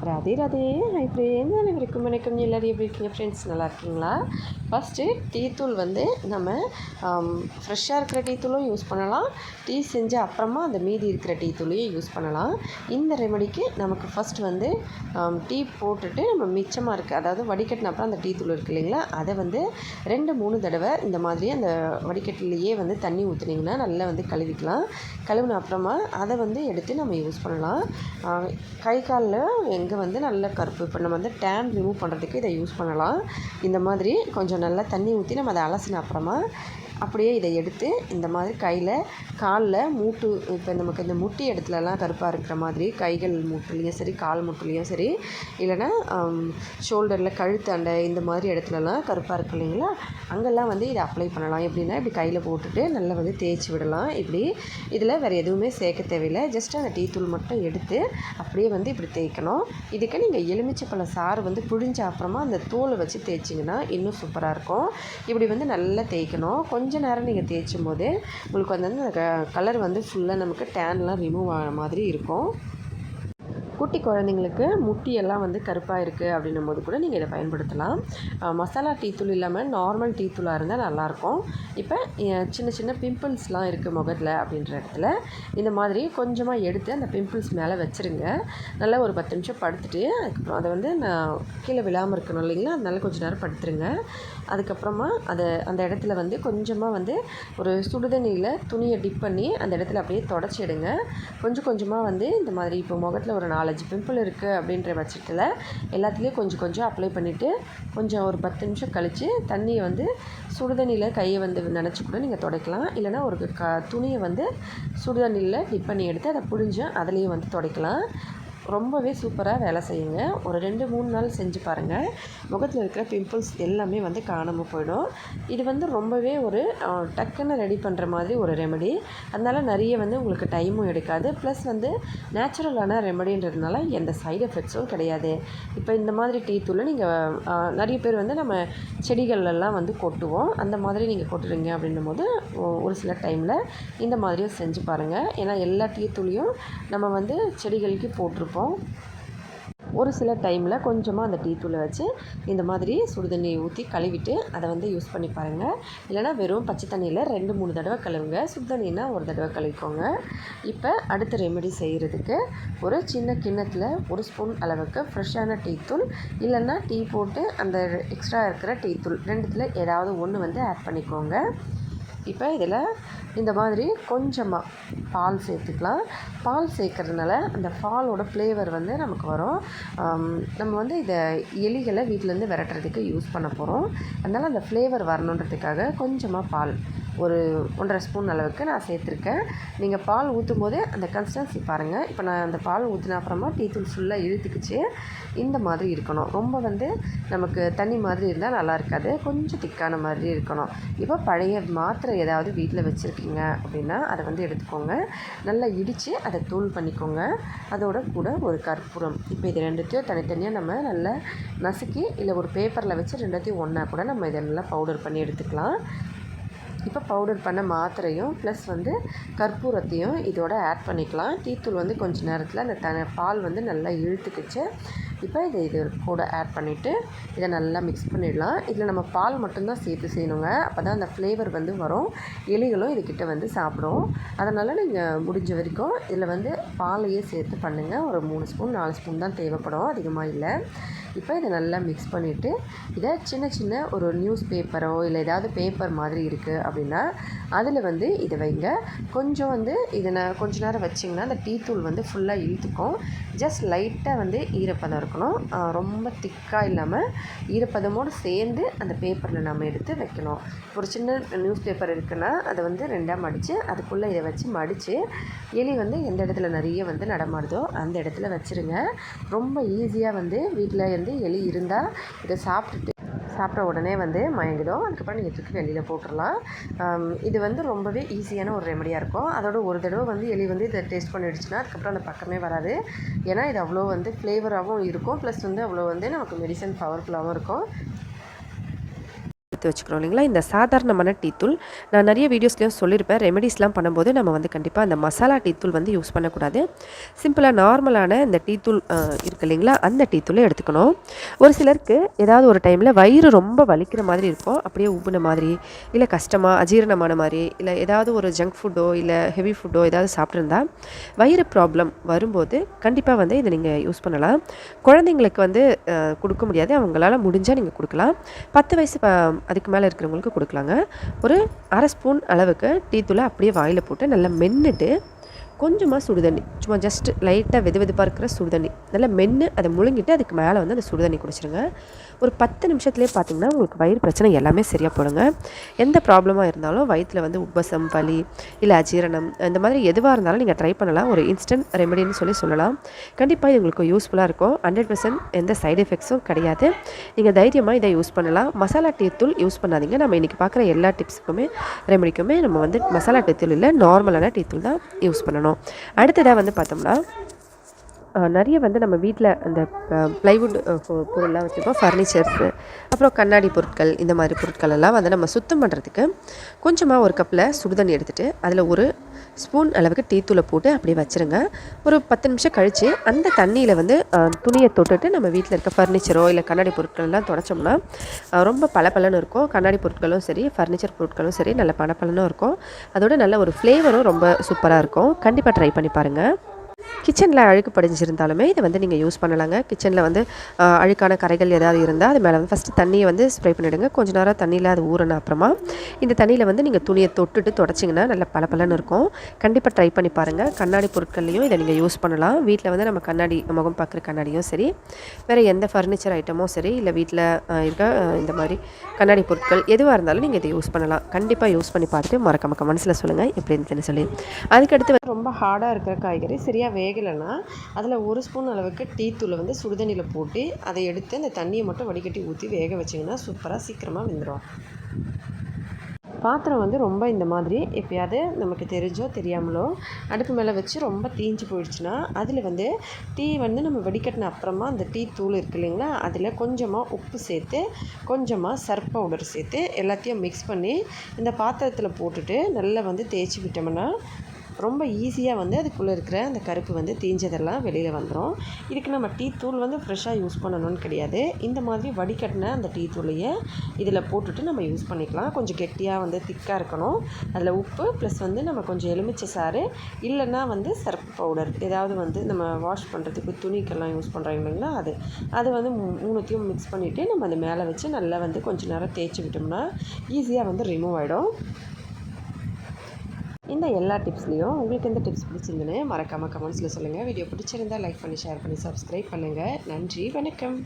Radhe Radhe. Hi friends, அனைவருக்கும் வணக்கம். எல்லோரும் எப்படி இருக்கீங்க ஃப்ரெண்ட்ஸ்? நல்லா இருக்கீங்களா? ஃபஸ்ட்டு டீ தூள் வந்து நம்ம ஃப்ரெஷ்ஷாக இருக்கிற டீ தூளும் யூஸ் பண்ணலாம். டீ செஞ்ச அப்புறமா அந்த மீதி இருக்கிற டீ தூளையும் யூஸ் பண்ணலாம். இந்த ரெமெடிக்கு நமக்கு ஃபஸ்ட்டு வந்து டீ போட்டுட்டு நம்ம மிச்சமாக இருக்குது, அதாவது வடிகட்டின அப்புறம் அந்த டீ தூள் இருக்குது இல்லைங்களா, அதை வந்து 2-3 தடவை இந்த மாதிரி அந்த வடிகட்டிலேயே வந்து தண்ணி ஊற்றுனீங்கன்னா நல்லா வந்து கழுவிக்கலாம். கழுவின அப்புறமா அதை வந்து எடுத்து நம்ம யூஸ் பண்ணலாம். கை காலில் எங்கே வந்து நல்ல கருப்பு, இப்போ நம்ம வந்து டேன் ரிமூவ் பண்ணுறதுக்கு இதை யூஸ் பண்ணலாம். இந்த மாதிரி கொஞ்சம் நல்லா தண்ணி ஊற்றி நம்ம அதை அலசின அப்புறமா அப்படியே இதை எடுத்து இந்த மாதிரி கையில் காலில் மூட்டு, இப்போ நமக்கு இந்த முட்டி இடத்துலலாம் கருப்பாக இருக்கிற மாதிரி கைகள் மூட்டுலேயும் சரி கால் மூட்டுலேயும் சரி, இல்லைனா ஷோல்டரில் கழுத்தாண்டை இந்த மாதிரி இடத்துலலாம் கருப்பாக இருக்கு இல்லைங்களா, அங்கெல்லாம் வந்து இதை அப்ளை பண்ணலாம். எப்படின்னா இப்படி கையில் போட்டுட்டு நல்லா வந்து தேய்ச்சி விடலாம். இப்படி இதில் வேறு எதுவுமே சேர்க்க தேவையில்லை. ஜஸ்ட் அந்த டீ தூள் மட்டும் எடுத்து அப்படியே வந்து இப்படி தேய்க்கணும். இதுக்கு நீங்கள் எலுமிச்சைப்பழ சாறு வந்து புழிஞ்ச அப்புறமா அந்த தூளை வச்சு தேய்ச்சிங்கன்னா இன்னும் சூப்பராக இருக்கும். இப்படி வந்து நல்லா தேய்க்கணும். கொஞ்சம் நேரம் நீங்கள் தேய்ச்சும் போது உங்களுக்கு வந்து அந்த கலர் வந்து ஃபுல்லாக நமக்கு டேன்லாம் ரிமூவ் ஆகிற மாதிரி இருக்கும். குட்டி குழந்தைங்களுக்கு முட்டியெல்லாம் வந்து கருப்பாக இருக்குது அப்படின்னும் போது கூட நீங்கள் இதை பயன்படுத்தலாம். மசாலா டீ தூள் இல்லாமல் நார்மல் டீ தூளாக இருந்தால் நல்லாயிருக்கும். இப்போ சின்ன சின்ன பிம்பிள்ஸ்லாம் இருக்குது முகத்தில் அப்படின்ற இடத்துல இந்த மாதிரி கொஞ்சமாக எடுத்து அந்த பிம்பிள்ஸ் மேலே வச்சுருங்க. நல்லா ஒரு 10 நிமிஷம் படுத்துட்டு அதுக்கப்புறம் அதை வந்து நான் கீழே விழாமல் இருக்கணும் இல்லைங்களா, அதனால கொஞ்சம் நேரம் படுத்துருங்க. அதுக்கப்புறமா அந்த இடத்துல வந்து கொஞ்சமாக வந்து ஒரு சுடுதண்ணியில் துணியை டிப் பண்ணி அந்த இடத்துல அப்படியே தொடச்சிடுங்க. கொஞ்சம் கொஞ்சமாக வந்து இந்த மாதிரி இப்போ முகத்தில் ஒரு 4-5 பிம்பிள் இருக்குது அப்படின்ற பட்சத்தில் எல்லாத்துலேயும் கொஞ்சம் கொஞ்சம் அப்ளை பண்ணிவிட்டு கொஞ்சம் ஒரு 10 நிமிஷம் கழித்து தண்ணியை வந்து சுடுதண்ணியில் கையை வந்து நினச்சி கூட நீங்கள் துடைக்கலாம். இல்லைனா ஒரு துணியை வந்து சுடுதண்ணியில் டிப் பண்ணி எடுத்து அதை புழிஞ்சு அதுலேயும் வந்து துடைக்கலாம். ரொம்பவே சூப்பராக வேலை செய்யுங்க. ஒரு 2-3 நாள் செஞ்சு பாருங்கள். முகத்தில் இருக்கிற பிம்பிள்ஸ் எல்லாமே வந்து காணாமல் போயிடும். இது வந்து ரொம்பவே ஒரு டக்குன்னு ரெடி பண்ணுற மாதிரி ஒரு ரெமெடி. அதனால் நிறைய வந்து உங்களுக்கு டைமும் எடுக்காது. ப்ளஸ் வந்து நேச்சுரலான ரெமெடின்றதுனால எந்த சைடு எஃபெக்ட்ஸும் கிடையாது. இப்போ இந்த மாதிரி டீ தூளை நீங்கள் நிறைய பேர் வந்து நம்ம செடிகள்லாம் வந்து கொட்டுவோம். அந்த மாதிரி நீங்கள் கொட்டுறீங்க அப்படின்னும் போது ஒரு சில டைமில் இந்த மாதிரியும் செஞ்சு பாருங்கள். ஏன்னா எல்லா டீ தூளையும் நம்ம வந்து செடிகளுக்கு போட்டிருப்போம். ஒரு சில டைமில் கொஞ்சமாக அந்த டீ தூளை வச்சு இந்த மாதிரி சுடுதண்ணியை ஊற்றி கழுவிட்டு அதை வந்து யூஸ் பண்ணி பாருங்கள். இல்லைனா வெறும் பச்சை தண்ணியில் 2-3 தடவை கழுவுங்க. சுடுதண்ணின்னா ஒரு தடவை கழுவிக்கோங்க. இப்போ அடுத்த ரெமெடி செய்கிறதுக்கு ஒரு சின்ன கிண்ணத்தில் 1 ஸ்பூன் அளவுக்கு ஃப்ரெஷ்ஷான டீ தூள் இல்லைன்னா டீ போட்டு அந்த எக்ஸ்ட்ரா இருக்கிற டீ தூள் 2த்தில் ஏதாவது ஒன்று வந்து ஆட் பண்ணிக்கோங்க. இப்போ இதில் இந்த மாதிரி கொஞ்சமாக பால் சேர்த்துக்கலாம். பால் சேர்க்கறதுனால அந்த பாலோட ஃப்ளேவர் வந்து நமக்கு வரும். நம்ம வந்து இதை எலிகளை வீட்டிலேருந்து விரட்டுறதுக்கு யூஸ் பண்ண போகிறோம். அதனால் அந்த ஃப்ளேவர் வரணுன்றதுக்காக கொஞ்சமாக பால் ஒரு 1.5 ஸ்பூன் அளவுக்கு நான் சேர்த்துருக்கேன். நீங்கள் பால் ஊற்றும் போது அந்த கன்சிஸ்டன்சி பாருங்கள். இப்போ நான் அந்த பால் ஊற்றின அப்புறமா டீ தூள் ஃபுல்லாக இழுத்துக்குச்சு. இந்த மாதிரி இருக்கணும். ரொம்ப வந்து நமக்கு தண்ணி மாதிரி இருந்தால் நல்லா இருக்காது. கொஞ்சம் திக்கான மாதிரி இருக்கணும். இப்போ பழைய மாத்திரை ஏதாவது வீட்டில் வச்சுருக்கீங்க அப்படின்னா அதை வந்து எடுத்துக்கோங்க. நல்லா இடித்து அதை தூள் பண்ணிக்கோங்க. அதோட கூட ஒரு கற்பூரம். இப்போ இது 2த்தையும் தனித்தனியாக நம்ம நல்லா நசுக்கி இல்லை ஒரு பேப்பரில் வச்சு 2த்தையும் ஒன்றா கூட நம்ம இதை நல்லா பவுடர் பண்ணி எடுத்துக்கலாம். இப்போ பவுடர் பண்ண மாத்திரையும் ப்ளஸ் வந்து கற்பூரத்தையும் இதோட ஆட் பண்ணிக்கலாம். டீ தூள் வந்து கொஞ்சம் நேரத்தில் அந்த பால் வந்து நல்லா இழுத்துக்குச்சு. இப்போ இது கூட ஆட் பண்ணிவிட்டு இதை நல்லா மிக்ஸ் பண்ணிடலாம். இதில் நம்ம பால் மட்டும்தான் சேர்த்து செய்யணுங்க. அப்போ தான் அந்த ஃப்ளேவர் வந்து வரும். எலிகளும் இதுக்கிட்ட வந்து சாப்பிடும். அதனால் நீங்கள் முடிஞ்ச வரைக்கும் இதில் வந்து பாலையே சேர்த்து பண்ணுங்கள். ஒரு 3 ஸ்பூன் 4 ஸ்பூன் தான் தேவைப்படும், அதிகமாக இல்லை. இப்போ இதை நல்லா மிக்ஸ் பண்ணிவிட்டு இதை சின்ன சின்ன ஒரு நியூஸ் பேப்பரோ இல்லை ஏதாவது பேப்பர் மாதிரி இருக்குது அப்படின்னா அதில் வந்து இதை வைங்க. கொஞ்சம் வந்து இதை கொஞ்ச நேரம் வச்சிங்கன்னா அந்த டீ தூள் வந்து ஃபுல்லாக இழுத்துக்கும். ஜஸ்ட் லைட்டாக வந்து ஈரப்பதம் இருக்கணும். ரொம்ப திக்காக இல்லாமல் ஈரப்பதமோடு சேர்ந்து அந்த பேப்பரில் நம்ம எடுத்து வைக்கணும். ஒரு சின்ன நியூஸ் பேப்பர் இருக்குன்னா அதை வந்து 2ஆக மடித்து அதுக்குள்ளே இதை வச்சு மடித்து எலி வந்து எந்த இடத்துல நிறைய வந்து நடமாடுதோ அந்த இடத்துல வச்சுருங்க. ரொம்ப ஈஸியாக வந்து வீட்டில் வந்து எலி இருந்தால் இதை சாப்பிட்ட உடனே வந்து மயங்கிடும். அதுக்கப்புறம் நீங்கள் தூக்கி வெளியில் போட்டுடலாம். இது வந்து ரொம்பவே ஈஸியான ஒரு ரெமடியாக இருக்கும். அதோட ஒரு தடவை வந்து எலி வந்து இதை டேஸ்ட் பண்ணிடுச்சுன்னா அதுக்கப்புறம் அந்த பக்கமே வராது. ஏன்னா இது அவ்வளோ வந்து ஃப்ளேவராகவும் இருக்கும். ப்ளஸ் வந்து அவ்வளோ வந்து நமக்கு மெடிசன் பவர்ஃபுல்லாகவும் இருக்கும். எடுத்து வச்சுக்கிறோம் இல்லைங்களா. இந்த சாதாரணமான டீ தூள் நான் நிறைய வீடியோஸ்லையும் சொல்லியிருப்பேன். ரெமெடிஸ்லாம் பண்ணும்போது நம்ம வந்து கண்டிப்பாக அந்த மசாலா டீ தூள் வந்து யூஸ் பண்ணக்கூடாது. சிம்பிளாக நார்மலான இந்த டீ தூள் இருக்குது இல்லைங்களா, அந்த டீ தூளை எடுத்துக்கணும். ஒரு சிலருக்கு ஏதாவது ஒரு டைமில் வயிறு ரொம்ப வலிக்கிற மாதிரி இருக்கும், அப்படியே உப்புன மாதிரி, இல்லை கஷ்டமாக அஜீரணமான மாதிரி, இல்லை ஏதாவது ஒரு ஜங்க் ஃபுட்டோ இல்லை ஹெவி ஃபுட்டோ ஏதாவது சாப்பிட்ருந்தா வயிறு ப்ராப்ளம் வரும்போது கண்டிப்பாக வந்து இதை நீங்கள் யூஸ் பண்ணலாம். குழந்தைங்களுக்கு வந்து கொடுக்க முடியாது, அவங்களால முடிஞ்சால் நீங்கள் கொடுக்கலாம். 10 வயசு அதுக்கு மேலே இருக்கிறவங்களுக்கு கொடுக்கலாங்க. ஒரு அரை ஸ்பூன் அளவுக்கு டீ தூளை அப்படியே வாயில் போட்டு நல்லா மென்னுட்டு கொஞ்சமாக சுடுதண்ணி, சும்மா ஜஸ்ட் லைட்டாக வெது வெதுப்பாக இருக்கிற சுடுதண்ணி நல்லா மென்று அதை முழுங்கிட்டு அதுக்கு மேலே வந்து அந்த சுடுதண்ணி குடிச்சிருங்க. ஒரு 10 நிமிஷத்துலேயே பார்த்திங்கன்னா உங்களுக்கு வயிறு பிரச்சனை எல்லாமே சரியாக போடுங்க. எந்த ப்ராப்ளமாக இருந்தாலும் வயிற்றில் வந்து உப்பசம், வலி, இல்லை அஜீரணம், இந்த மாதிரி எதுவாக இருந்தாலும் நீங்கள் ட்ரை பண்ணலாம். ஒரு இன்ஸ்டன்ட் ரெமெடின்னு சொல்லலாம். கண்டிப்பாக இது உங்களுக்கு யூஸ்ஃபுல்லாக இருக்கும். 100% எந்த சைடு எஃபெக்ட்ஸும் கிடையாது. நீங்கள் தைரியமாக இதை யூஸ் பண்ணலாம். மசாலா டீ தூள் யூஸ் பண்ணாதீங்க. நம்ம இன்றைக்கி பார்க்குற எல்லா டிப்ஸுக்குமே ரெமெடிக்குமே நம்ம வந்து மசாலா டீ தூள் இல்லை, நார்மலான டீ தூள் தான் யூஸ் பண்ணணும். அடுத்ததாக வந்து பார்த்தோம்னா நிறைய வந்து நம்ம வீட்டில் அந்த ப்ளைவுட் பொருள்லாம் வச்சுருப்போம், ஃபர்னிச்சர்ஸு, அப்புறம் கண்ணாடி பொருட்கள், இந்த மாதிரி பொருட்கள் எல்லாம் வந்து நம்ம சுத்தம் பண்ணுறதுக்கு கொஞ்சமாக ஒரு கப்பில் சுடுதண்ணி எடுத்துகிட்டு அதில் ஒரு ஸ்பூன் அளவுக்கு டீ தூளை போட்டு அப்படியே வச்சுருங்க. ஒரு 10 நிமிஷம் கழித்து அந்த தண்ணியில் வந்து துணியை தொட்டுட்டு நம்ம வீட்டில் இருக்க ஃபர்னிச்சரோ இல்லை கண்ணாடி பொருட்கள்லாம் தொடச்சோம்னா ரொம்ப பளபளன்னு இருக்கும். கண்ணாடி பொருட்களும் சரி, ஃபர்னிச்சர் பொருட்களும் சரி, நல்ல பளபளன்னு இருக்கும். அதோட நல்ல ஒரு ஃப்ளேவரும் ரொம்ப சூப்பராக இருக்கும். கண்டிப்பாக ட்ரை பண்ணி பாருங்கள். கிச்சனில் அழுக்கு படிஞ்சிருந்தாலுமே இதை வந்து நீங்கள் யூஸ் பண்ணலாங்க. கிச்சனில் வந்து அழுக்கான கரைகள் ஏதாவது இருந்தால் அது மேலே வந்து ஃபஸ்ட்டு தண்ணியை வந்து ஸ்ப்ரே பண்ணிவிடுங்க. கொஞ்சம் நேரம் தண்ணியில் அது ஊறின அப்புறமா இந்த தண்ணியில் வந்து நீங்கள் துணியை தொட்டுட்டு தொடச்சிங்கன்னா நல்ல பளபளன்னு இருக்கும். கண்டிப்பாக ட்ரை பண்ணி பாருங்கள். கண்ணாடி பொருட்கள்லையும் இதை நீங்கள் யூஸ் பண்ணலாம். வீட்டில் வந்து நம்ம கண்ணாடி, முகம் பார்க்குற கண்ணாடியும் சரி, வேறு எந்த ஃபர்னிச்சர் ஐட்டமும் சரி, இல்லை வீட்டில் இருக்க இந்த மாதிரி கண்ணாடி பொருட்கள் எதுவாக இருந்தாலும் நீங்கள் இதை யூஸ் பண்ணலாம். கண்டிப்பாக யூஸ் பண்ணி பார்த்துட்டு மறக்காம கமெண்ட்ஸில் சொல்லுங்கள் எப்படி இருந்துச்சுன்னு சொல்லி. அதுக்கடுத்து ரொம்ப ஹார்டாக இருக்கிற காய்கறி சரியாக வேகலைன்னா அதில் ஒரு ஸ்பூன் அளவுக்கு டீ தூளை வந்து சுடுதண்ணியில் போட்டு அதை எடுத்து அந்த தண்ணியை மட்டும் வடிகட்டி ஊற்றி வேக வச்சிங்கன்னா சூப்பராக சீக்கிரமாக வெந்துடும். பாத்திரம் வந்து ரொம்ப இந்த மாதிரி எப்பயாவது நமக்கு தெரிஞ்சோ தெரியாமலோ அடுப்பு மேலே வச்சு ரொம்ப தீஞ்சு போயிடுச்சுன்னா அதில் வந்து டீ வந்து நம்ம வடிகட்டின அப்புறமா அந்த டீ தூள் இருக்குது இல்லைங்களா, அதில் கொஞ்சமாக உப்பு சேர்த்து கொஞ்சமாக சர்ஃப் பவுடர் சேர்த்து எல்லாத்தையும் மிக்ஸ் பண்ணி இந்த பாத்திரத்தில் போட்டுட்டு நல்லா வந்து தேய்ச்சி விட்டோம்னா ரொம்ப ஈஸியாக வந்து அதுக்குள்ளே இருக்கிற அந்த கருப்பு வந்து தீஞ்சதெல்லாம் வெளியில் வந்துடும். இதுக்கு நம்ம டீ தூள் வந்து ஃப்ரெஷ்ஷாக யூஸ் பண்ணணும்னு கிடையாது. இந்த மாதிரி வடிகட்டின அந்த டீ தூளையை இதில் போட்டுட்டு நம்ம யூஸ் பண்ணிக்கலாம். கொஞ்சம் கெட்டியாக வந்து திக்காக இருக்கணும். அதில் உப்பு ப்ளஸ் வந்து நம்ம கொஞ்சம் எலுமிச்சை சாறு, இல்லைன்னா வந்து சர்ஃப் பவுடர் ஏதாவது வந்து நம்ம வாஷ் பண்ணுறதுக்கு துணிக்கெல்லாம் யூஸ் பண்ணுறாங்க இல்லைங்களா, அது வந்து மூணுத்தையும் மிக்ஸ் பண்ணிவிட்டு நம்ம அது மேலே வச்சு நல்லா வந்து கொஞ்சம் நேரம் தேய்ச்சி விட்டோம்னா ஈஸியாக வந்து ரிமூவ் ஆகிடும். இந்த எல்லா டிப்ஸ்லேயும் உங்களுக்கு எந்த டிப்ஸ் பிடிச்சிருந்துன்னு மறக்காமல் கமெண்ட்ஸில் சொல்லுங்கள். வீடியோ பிடிச்சிருந்தால் லைக் பண்ணி, ஷேர் பண்ணி, சப்ஸ்கிரைப் பண்ணுங்கள். நன்றி, வணக்கம்.